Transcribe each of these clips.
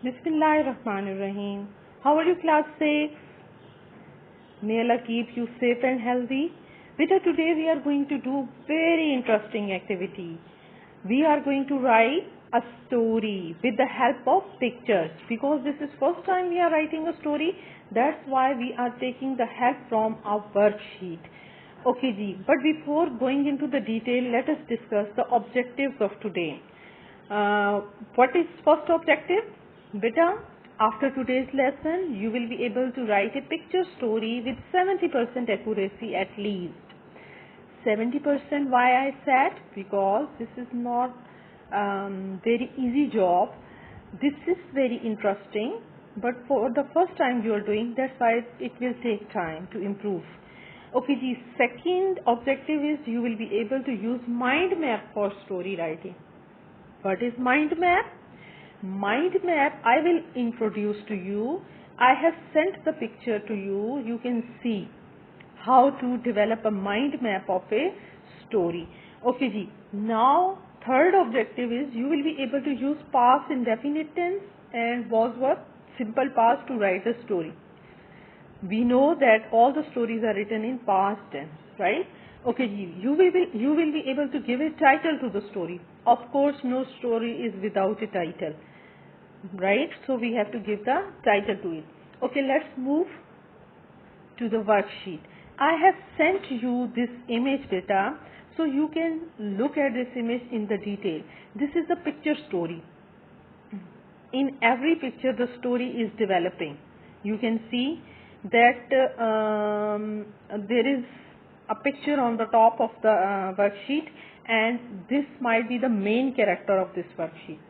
Bismillahirrahmanirrahim. How are you, class 6? May Allah keep you safe and healthy. Beta, today we are going to do very interesting activity. We are going to write a story with the help of pictures. Because this is first time we are writing a story, that's why we are taking the help from our worksheet. Okay, ji. But before going into the detail, let us discuss the objectives of today. What is first objective? Beta, after today's lesson, you will be able to write a picture story with 70% accuracy at least. 70% why I said? Because this is not very easy job. This is very interesting, but for the first time you are doing, that's why it will take time to improve. Okay, the second objective is you will be able to use mind map for story writing. What is mind map? Mind map I will introduce to you. I have sent the picture to you. You can see how to develop a mind map of a story. Okay, ji. Now third objective is you will be able to use past indefinite tense and was verb simple past to write a story. We know that all the stories are written in past tense, right? Okay, you will be able to give a title to the story. Of course, no story is without a title, right? So we have to give the title to it. Okay, let's move to the worksheet. I have sent you this image data so you can look at this image in the detail. This is the picture story. In every picture, the story is developing. You can see that there is a picture on the top of the worksheet and this might be the main character of this worksheet.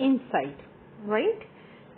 inside, right?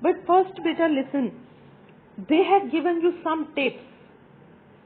But first beta listen. They have given you some tips.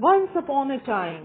Once upon a time.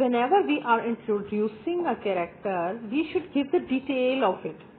whenever we are introducing a character we should give the detail of it.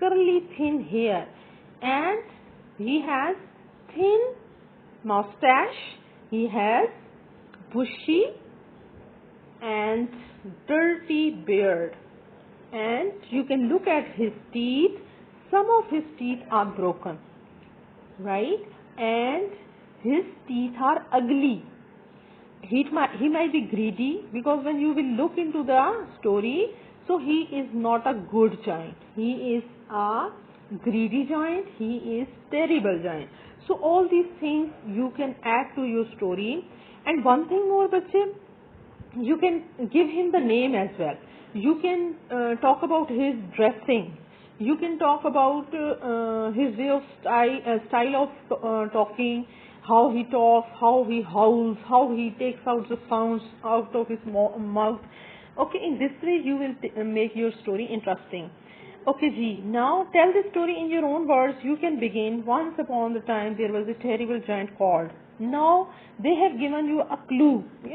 curly thin hair and he has thin mustache, he has bushy and dirty beard and you can look at his teeth. Some of his teeth are broken, right, and his teeth are ugly. He might be greedy because when you will look into the story, so he is not a good giant, he is a greedy giant, he is terrible giant. So all these things you can add to your story. And one thing more bache, you can give him the name as well. You can talk about his dressing, you can talk about his way of style of talking, how he talks, how he howls, how he takes out the sounds out of his mouth. Okay, in this way you will make your story interesting. Okay, Ji. Now tell the story in your own words. You can begin. Once upon the time there was a terrible giant called. Now they have given you a clue.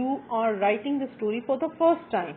you are writing the story for the first time.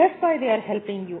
That's why they are helping you.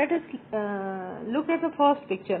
let us look at the first picture.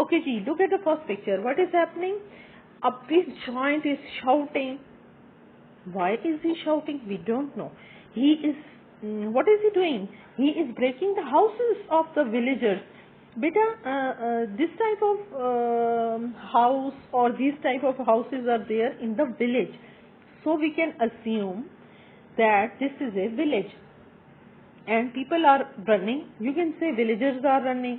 Okay, Ji, look at the first picture. What is happening? A big giant is shouting. Why is he shouting? We don't know. He is, what is he doing? He is breaking the houses of the villagers. Beta, this type of house or these type of houses are there in the village. So we can assume that this is a village. And people are running. You can say villagers are running.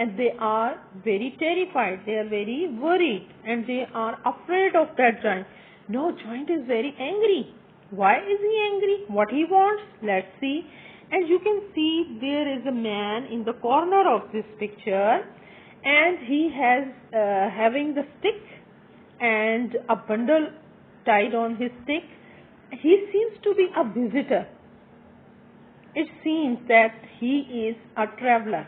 And they are very terrified, they are very worried, and they are afraid of that giant. No, giant is very angry. Why is he angry? What he wants? Let's see. And you can see there is a man in the corner of this picture, and he has having the stick and a bundle tied on his stick. He seems to be a visitor. It seems that he is a traveler.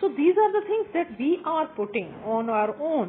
So these are the things that we are putting on our own.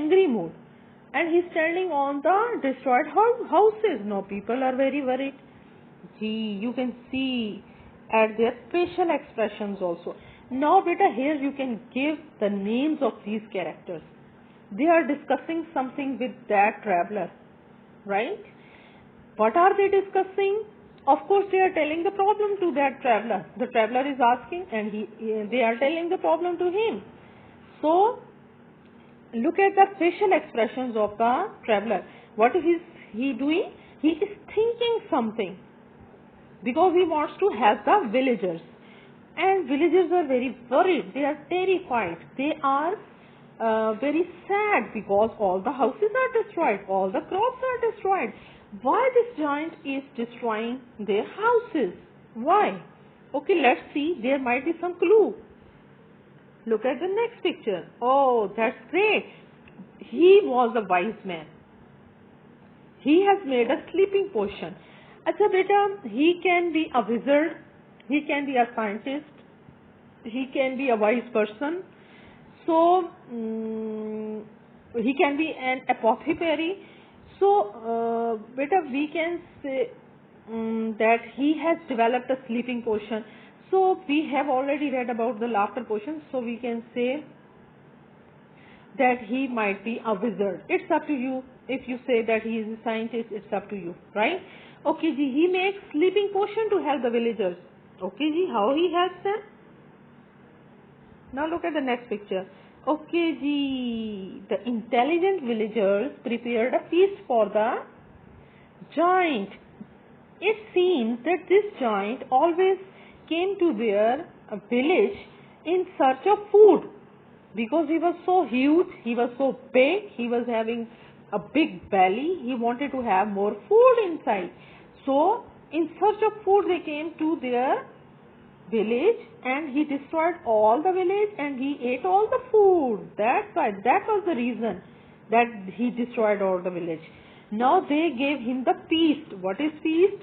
angry mood. And he's standing on the destroyed houses. Now people are very worried. Gee, you can see at their facial expressions also. Now beta, here you can give the names of these characters. They are discussing something with that traveler, right? What are they discussing? Of course they are telling the problem to that traveler. The traveler is asking and they are telling the problem to him. So look at the facial expressions of the traveler. What is he doing? He is thinking something because he wants to help the villagers. And villagers are very worried. They are terrified. They are very sad because all the houses are destroyed. All the crops are destroyed. Why this giant is destroying their houses? Why? Okay, let's see. There might be some clue. Look at the next picture. Oh, that's great. He was a wise man. He has made a sleeping potion. Acha beta, he can be a wizard, he can be a scientist, he can be a wise person. So, he can be an apothecary. So, beta, we can say that he has developed a sleeping potion. So we have already read about the laughter potion, so we can say that he might be a wizard. It's up to you. If you say that he is a scientist, it's up to you, right? Okay ji, he makes sleeping potion to help the villagers. Okay ji, how he helps them? Now look at the next picture. Okay ji, the intelligent villagers prepared a feast for the giant. It seems that this giant always came to their village in search of food because he was so huge, he was so big, he was having a big belly, he wanted to have more food inside. So in search of food they came to their village and he destroyed all the village and he ate all the food. That's why, that was the reason that he destroyed all the village. Now they gave him the feast. What is feast?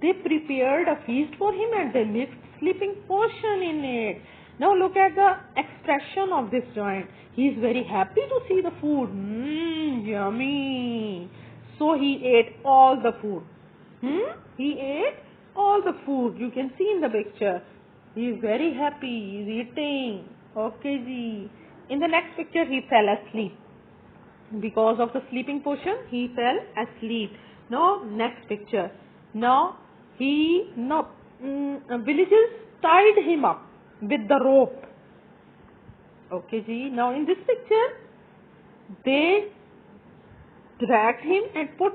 They prepared a feast for him and they mixed sleeping potion in it. Now look at the expression of this giant. He is very happy to see the food. Yummy. So he ate all the food. He ate all the food. You can see in the picture. He is very happy. He is eating. Okay, ji. In the next picture, he fell asleep. Because of the sleeping potion, he fell asleep. Now, next picture. Now, villagers tied him up with the rope. Okay, ji. Now, in this picture, they dragged him and put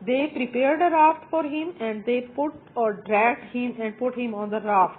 They prepared a raft for him and they put or dragged him and put him on the raft.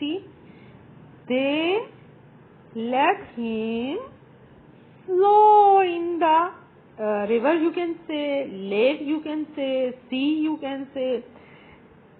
see. They let him flow in the river, you can say, lake you can say, sea you can say.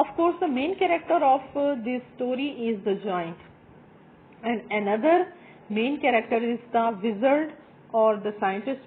Of course, the main character of this story is the giant, and another main character is the wizard or the scientist.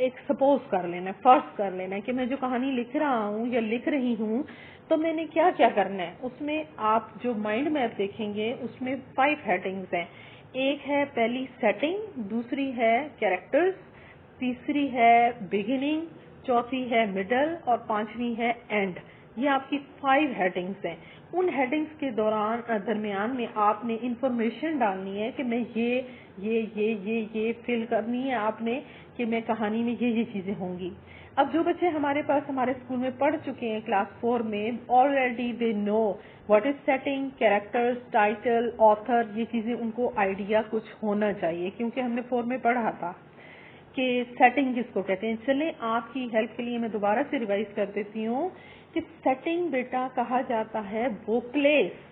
ایک suppose کر لینا ہے, فرض کر لینا ہے کہ میں جو کہانی لکھ رہا ہوں یا لکھ رہی ہوں تو میں نے کیا کیا کرنا ہے. اس میں آپ جو مائنڈ میپ دیکھیں گے اس میں 5 ہیڈنگز ہیں. ایک ہے پہلی سیٹنگ, دوسری ہے کیریکٹرز, تیسری ہے بگننگ, چوتھی ہے مڈل اور پانچویں ہے اینڈ. یہ آپ کی 5 ہیڈنگز ہیں. ان ہیڈنگز کے درمیان میں آپ نے انفارمیشن ڈالنی ہے کہ میں یہ فل کرنی ہے آپ نے کہ میں کہانی میں یہ چیزیں ہوں گی. اب جو بچے ہمارے پاس ہمارے اسکول میں پڑھ چکے ہیں کلاس 4 میں, already they know what is setting, characters, title, author, یہ چیزیں ان کو آئیڈیا کچھ ہونا چاہیے کیونکہ ہم نے 4 میں پڑھا تھا کہ سیٹنگ کس کو کہتے ہیں. چلیں آپ کی ہیلپ کے لیے میں دوبارہ سے ریوائز کر دیتی ہوں کہ سیٹنگ بیٹا کہا جاتا ہے وہ پلیس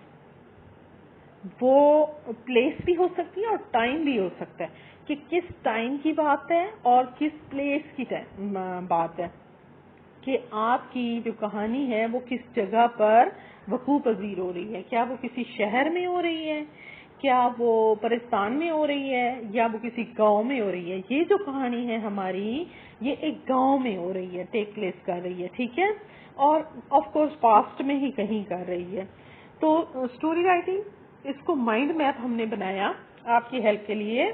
بھی ہو سکتی ہے اور ٹائم بھی ہو سکتا ہے کہ کس ٹائم کی بات ہے اور کس پلیس کی بات ہے, کہ آپ کی جو کہانی ہے وہ کس جگہ پر وقوع پذیر ہو رہی ہے. کیا وہ کسی شہر میں ہو رہی ہے, کیا وہ پرستان میں ہو رہی ہے, یا وہ کسی گاؤں میں ہو رہی ہے. یہ جو کہانی ہے ہماری یہ ایک گاؤں میں ہو رہی ہے, ٹیک پلیس کر رہی ہے, ٹھیک ہے, اور آف کورس پاسٹ میں ہی کہیں کر رہی ہے. تو اسٹوری رائٹنگ, اس کو مائنڈ میپ ہم نے بنایا آپ کی ہیلپ کے لیے.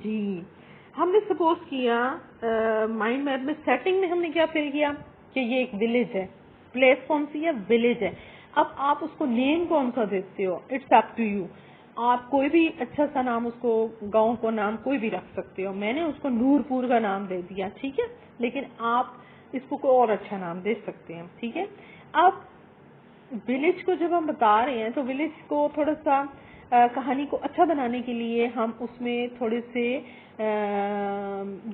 جی ہم نے سپوز کیا مائنڈ میپ میں سیٹنگ میں ہم نے کیا فل کیا کہ یہ ایک ولیج ہے. پلیس کون سی ہے؟ ولیج ہے. اب آپ اس کو نیم کون سا دیتے ہو, اٹس اپ ٹو یو. آپ کوئی بھی اچھا سا نام اس کو, گاؤں کو نام کوئی بھی رکھ سکتے ہو. میں نے اس کو نورپور کا نام دے دیا, ٹھیک ہے, لیکن آپ اس کو کوئی اور اچھا نام دے سکتے ہیں, ٹھیک ہے. اب ولیج کو جب ہم بتا رہے ہیں تو ولیج کو تھوڑا سا کہانی کو اچھا بنانے کے لیے ہم اس میں تھوڑے سے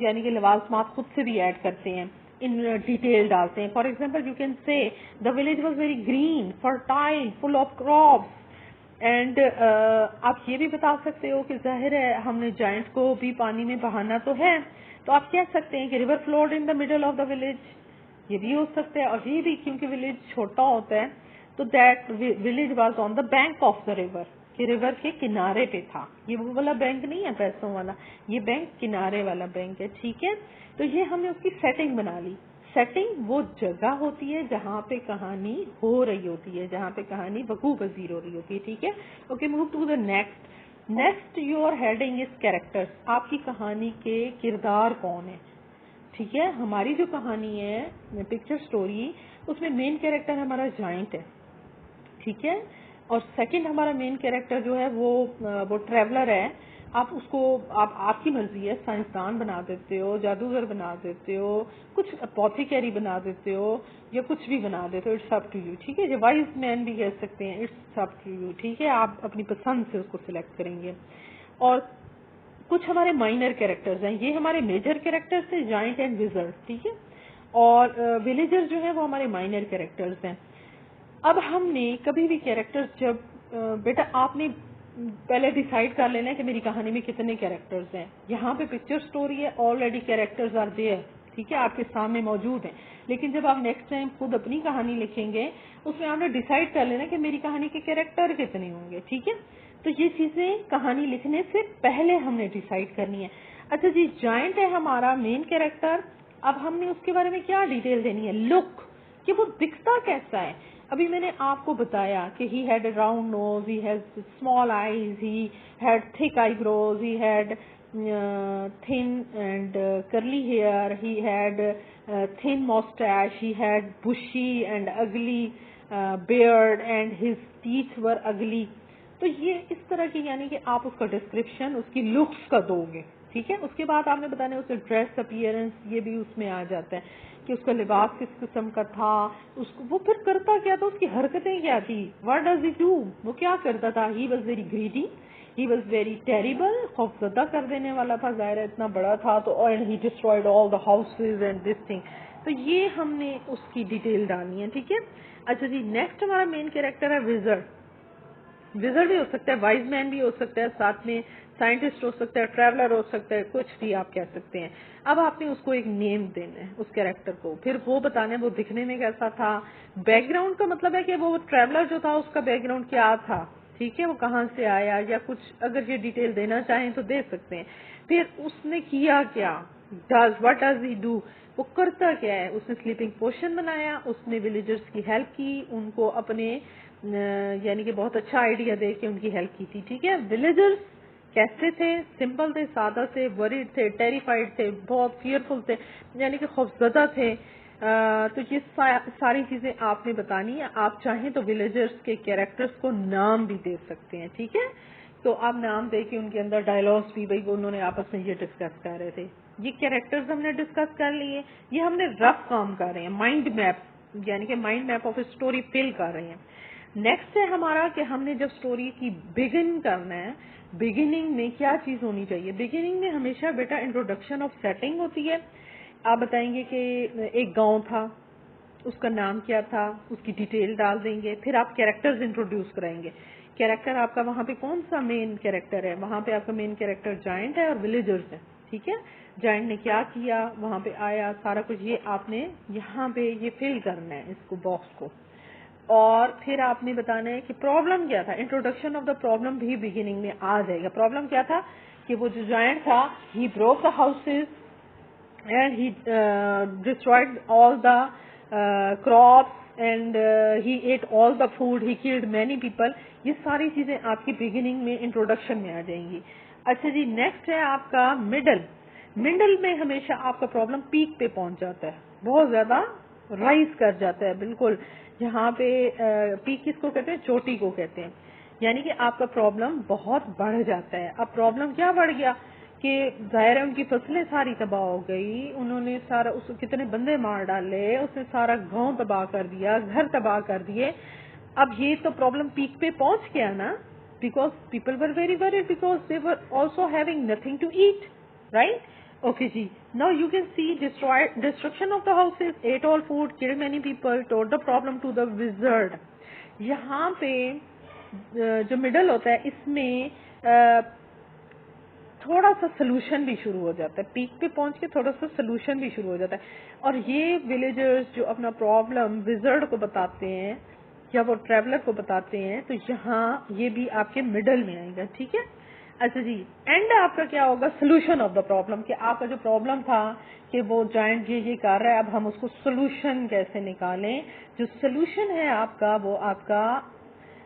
یعنی کہ لوازمات خود سے بھی ایڈ کرتے ہیں, ان ڈیٹیل ڈالتے ہیں. For example you can say the village was very green, fertile, full of crops. And آپ یہ بھی بتا سکتے ہو کہ ظاہر ہے ہم نے جائنٹ کو بھی پانی میں بہانا تو ہے, تو آپ کہہ سکتے ہیں کہ river fluid in the middle of the village. یہ بھی ہو سکتا ہے. اور یہ بھی کیونکہ ولیج چھوٹا ہوتا ہے تو that village was on the bank of the river, کہ ریور کے کنارے پہ تھا. یہ وہ والا بینک نہیں ہے پیسوں والا, یہ بینک کنارے والا بینک ہے, ٹھیک ہے. تو یہ ہم نے اس کی سیٹنگ بنا لی. سیٹنگ وہ جگہ ہوتی ہے جہاں پہ کہانی ہو رہی ہوتی ہے, جہاں پہ کہانی وقوع پذیر ہو رہی ہوتی ہے, ٹھیک ہے. Okay, move to the next your heading is characters. آپ کی کہانی کے کردار کون ہے, ٹھیک ہے. ہماری جو کہانی ہے پکچر سٹوری, اس میں مین کیریکٹر ہمارا جائنٹ ہے, ٹھیک ہے, اور سیکنڈ ہمارا مین کیریکٹر جو ہے وہ ٹریولر ہے. آپ اس کو آپ کی مرضی ہے, سائنسدان بنا دیتے ہو, جادوگر بنا دیتے ہو, کچھ اپوتھیکری بنا دیتے ہو, یا کچھ بھی بنا دیتے ہو, اٹس اپ ٹو یو, ٹھیک ہے. یہ وائز مین بھی کہہ سکتے ہیں, اٹس اپ ٹو یو, ٹھیک ہے. آپ اپنی پسند سے اس کو سلیکٹ کریں گے. اور کچھ ہمارے مائنر کیریکٹرز ہیں, یہ ہمارے میجر کیریکٹرز ہیں, جائنٹ اینڈ وزرڈ, ٹھیک ہے. اور ولیجر جو ہیں وہ ہمارے مائنر کیریکٹرز ہیں. اب ہم نے کبھی بھی کیریکٹرز جب بیٹا آپ نے پہلے ڈیسائیڈ کر لینا ہے کہ میری کہانی میں کتنے کیریکٹرز ہیں. یہاں پہ پکچر سٹوری ہے, آلریڈی کیریکٹرز آر دیئر, ٹھیک ہے, آپ کے سامنے موجود ہیں. لیکن جب آپ نیکسٹ ٹائم خود اپنی کہانی لکھیں گے اس میں آپ نے ڈیسائیڈ کر لینا کہ میری کہانی کے کیریکٹر کتنے ہوں گے, ٹھیک ہے. تو یہ چیزیں کہانی لکھنے سے پہلے ہم نے ڈیسائیڈ کرنی ہے. اچھا جی, جائنٹ ہے ہمارا مین کیریکٹر. اب ہم نے اس کے بارے میں کیا ڈیٹیل دینی ہے, لک, کہ وہ دکھتا کیسا ہے. ابھی میں نے آپ کو بتایا کہ he had a round nose, he has small eyes, he had thick eyebrows, he had thin and curly hair, he had thin moustache, he had bushy and ugly beard and his teeth were ugly. تو یہ اس طرح کی یعنی کہ آپ اس کا description اس کی looks کا دو گے, ٹھیک ہے. اس کے بعد آپ نے بتانا اس کا ڈریس اپیئرنس, یہ بھی اس میں آ جاتا ہے کہ اس کا لباس کس قسم کا تھا, اس کو وہ پھر کرتا کیا تھا, اس کی حرکتیں کیا تھی, واٹ ڈز ہی ڈو, وہ کیا کرتا تھا. He was very greedy, he was very terrible, خوفزدہ کر دینے والا تھا, ظاہر ہے اتنا بڑا تھا تو, and he destroyed all the houses and this thing. تو یہ ہم نے اس کی ڈیٹیل ڈالنی ہے, ٹھیک ہے. اچھا جی, نیکسٹ ہمارا مین کیریکٹر ہے وزرڈ. وزرڈ بھی ہو سکتا ہے, وائز مین بھی ہو سکتا ہے, ساتھ میں سائنٹسٹ ہو سکتا ہے, ٹریولر ہو سکتا ہے, کچھ بھی آپ کہہ سکتے ہیں. اب آپ نے اس کو ایک نیم دینا ہے اس کیریکٹر کو, پھر وہ بتانا ہے وہ دکھنے میں کیسا تھا. بیک گراؤنڈ کا مطلب ہے کہ وہ ٹریولر جو تھا اس کا بیک گراؤنڈ کیا تھا, ٹھیک ہے, وہ کہاں سے آیا, یا کچھ اگر یہ ڈیٹیل دینا چاہیں تو دے سکتے ہیں. پھر اس نے کیا کیا, what does he do, وہ کرتا کیا ہے. اس نے سلیپنگ پوشن بنایا, اس نے ولیجرز کی ہیلپ کی, ان کو اپنے یعنی کہ بہت اچھا آئیڈیا دے کے ان کی ہیلپ کی تھی. ٹھیک ہے. ولیجرز کیسے تھے؟ سمپل تھے, سادہ تھے, ورڈ تھے, ٹیریفائڈ تھے, بہت فیئرفل تھے, یعنی کہ خوفزدہ تھے. تو یہ ساری چیزیں آپ نے بتانی ہے. آپ چاہیں تو ولیجرز کے کیریکٹرز کو نام بھی دے سکتے ہیں. ٹھیک ہے. تو آپ نام دے کے ان کے اندر ڈائلگس بھی, بھائی انہوں نے آپس میں یہ ڈسکس کر رہے تھے. یہ کیریکٹرز ہم نے ڈسکس کر لیے. یہ ہم نے رف کام کر رہے ہیں, مائنڈ میپ, یعنی کہ مائنڈ میپ آف اسٹوری فل کر رہے ہیں. نیکسٹ ہے ہمارا کہ ہم نے جب اسٹوری کی بگن کرنا ہے, بگننگ میں کیا چیز ہونی چاہیے. بگننگ میں ہمیشہ بیٹا انٹروڈکشن آف سیٹنگ ہوتی ہے. آپ بتائیں گے کہ ایک گاؤں تھا, اس کا نام کیا تھا, اس کی ڈیٹیل ڈال دیں گے. پھر آپ کیریکٹرز انٹروڈیوس کرائیں گے. کیریکٹر آپ کا وہاں پہ کون سا مین کیریکٹر ہے؟ وہاں پہ آپ کا مین کیریکٹر جائنٹ ہے اور ولیجرز ہے. ٹھیک ہے. جائنٹ نے کیا کیا, وہاں پہ آیا, سارا کچھ یہ آپ نے یہاں پہ یہ فل کرنا ہے اس کو, باکس کو. اور پھر آپ نے بتانا ہے کہ پرابلم کیا تھا. انٹروڈکشن آف دا پرابلم بھی بگننگ میں آ جائے گا. پرابلم کیا تھا کہ وہ جو جائنٹ تھا, he broke the houses and he destroyed all the crops and he ate all the food, he killed many people. یہ ساری چیزیں آپ کی بگننگ میں انٹروڈکشن میں آ جائیں گی. اچھا جی, نیکسٹ ہے آپ کا مڈل. مڈل میں ہمیشہ آپ کا پرابلم پیک پہ پہنچ جاتا ہے, بہت زیادہ رائز کر جاتا ہے. بالکل یہاں پہ پیک کس کو کہتے ہیں؟ چوٹی کو کہتے ہیں. یعنی کہ آپ کا پرابلم بہت بڑھ جاتا ہے. اب پرابلم کیا بڑھ گیا کہ ظاہر ہے ان کی فصلیں ساری تباہ ہو گئی, انہوں نے سارا, اس کتنے بندے مار ڈالے, اس نے سارا گاؤں تباہ کر دیا, گھر تباہ کر دیے. اب یہ تو پرابلم پیک پہ پہنچ گیا نا, because people were very worried because they were also having nothing to eat, right. Okay جی, now you can see destruction of the houses, ate all food, killed many people, ٹوٹ the problem to the wizard. یہاں پہ جو middle ہوتا ہے اس میں تھوڑا سا سولوشن بھی شروع ہو جاتا ہے. پیک پہ پہنچ کے تھوڑا سا سولوشن بھی شروع ہو جاتا ہے. اور یہ ولیجرز جو اپنا پرابلم وزرڈ کو بتاتے ہیں یا وہ ٹریولر کو بتاتے ہیں, تو یہاں یہ بھی آپ کے مڈل میں آئے گا. ٹھیک ہے. اچھا جی, اینڈ آپ کا کیا ہوگا؟ سولوشن آف دا پرابلم, کہ آپ کا جو پرابلم تھا کہ وہ جائنٹ یہ کر رہا ہے, اب ہم اس کو سولوشن کیسے نکالیں. جو سولوشن ہے آپ کا, وہ آپ کا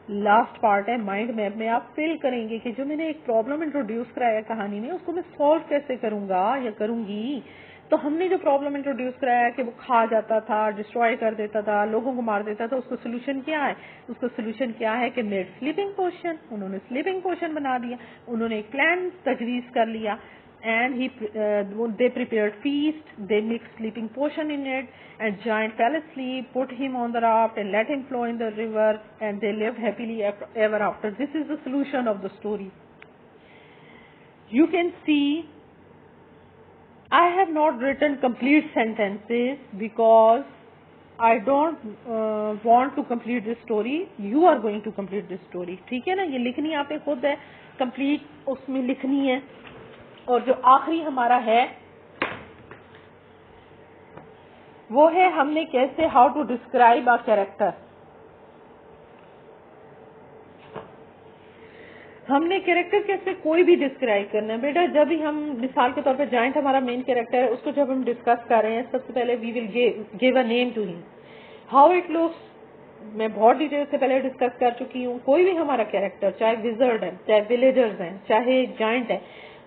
لاسٹ پارٹ ہے. مائنڈ میپ میں آپ فل کریں گے کہ جو میں نے ایک پرابلم انٹروڈیوس کرایا کہانی میں, اس کو میں سالو کیسے کروں گا یا کروں گی. تو ہم نے جو پرابلم انٹروڈیوس کرایا کہ وہ کھا جاتا تھا, ڈسٹروائے کر دیتا تھا, لوگوں کو مار دیتا تھا, اس کو سولوشن کیا ہے؟ اس کا سولوشن کیا ہے کہ میڈ سلیپنگ پوشن. انہوں نے سلیپنگ پوشن بنا دیا, انہوں نے ایک پلان تجویز کر لیا. And they prepared feast, they mixed sleeping potion in it, and giant fell asleep, put him on the raft and let him flow in the river, and they lived happily ever after. This is the solution of the story. You can see I have not written complete sentences because I don't want to complete this story. You are going to complete this story. ٹھیک ہے نا. یہ لکھنی آپ نے خود ہے, complete اس میں لکھنی ہے. اور جو آخری ہمارا ہے وہ ہے ہم نے کیسے how to describe a character. ہم نے کیریکٹر کیسے کوئی بھی ڈسکرائب کرنا ہے بیٹا. جب بھی ہم مثال کے طور پہ جائنٹ ہمارا مین کیریکٹر ہے, اس کو جب ہم ڈسکس کر رہے ہیں, سب سے پہلے we will give a name to him. How it looks میں بہت ڈیٹیل سے پہلے ڈسکس کر چکی ہوں. کوئی بھی ہمارا کیریکٹر, چاہے وزرڈ ہے, چاہے ولیجرز ہیں, چاہے جائنٹ ہے,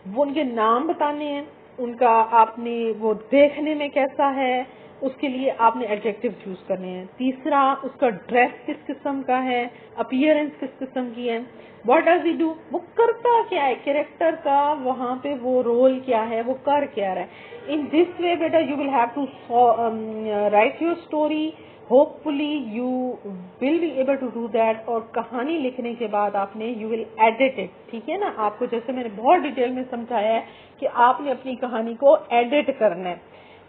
وہ ان کے نام بتانے ہیں, ان کا آپ نے وہ دیکھنے میں کیسا ہے, اس کے لیے آپ نے ایڈجیکٹو چوز کرنے ہیں. تیسرا, اس کا ڈریس کس قسم کا ہے, اپیئرنس کس قسم کی ہے, واٹ ڈز ہی ڈو, وہ کرتا کیا ہے, کیریکٹر کا وہاں پہ وہ رول کیا ہے, وہ کر کیا رہا ہے. ان دس وے بیٹا you will have to write your story. Hopefully you will be able to do that. اور کہانی لکھنے کے بعد آپ نے یو ول ایڈٹ اٹ. ٹھیک ہے نا. آپ کو جیسے میں نے بہت ڈیٹیل میں سمجھایا ہے کہ آپ نے اپنی کہانی کو ایڈٹ کرنا ہے,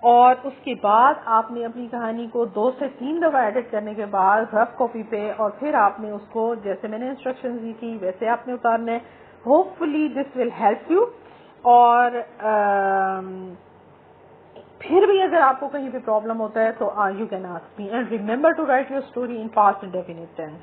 اور اس کے بعد آپ نے اپنی کہانی کو 2 سے 3 دفعہ ایڈٹ کرنے کے بعد رف کاپی پہ, اور پھر آپ نے اس کو جیسے میں نے انسٹرکشن دی تھی ویسے آپ نے اتارنا ہے. Hope fully this will help you. اور پھر بھی اگر آپ کو کہیں پہ پرابلم ہوتا ہے تو you can ask me. And remember to write your story in past indefinite tennis.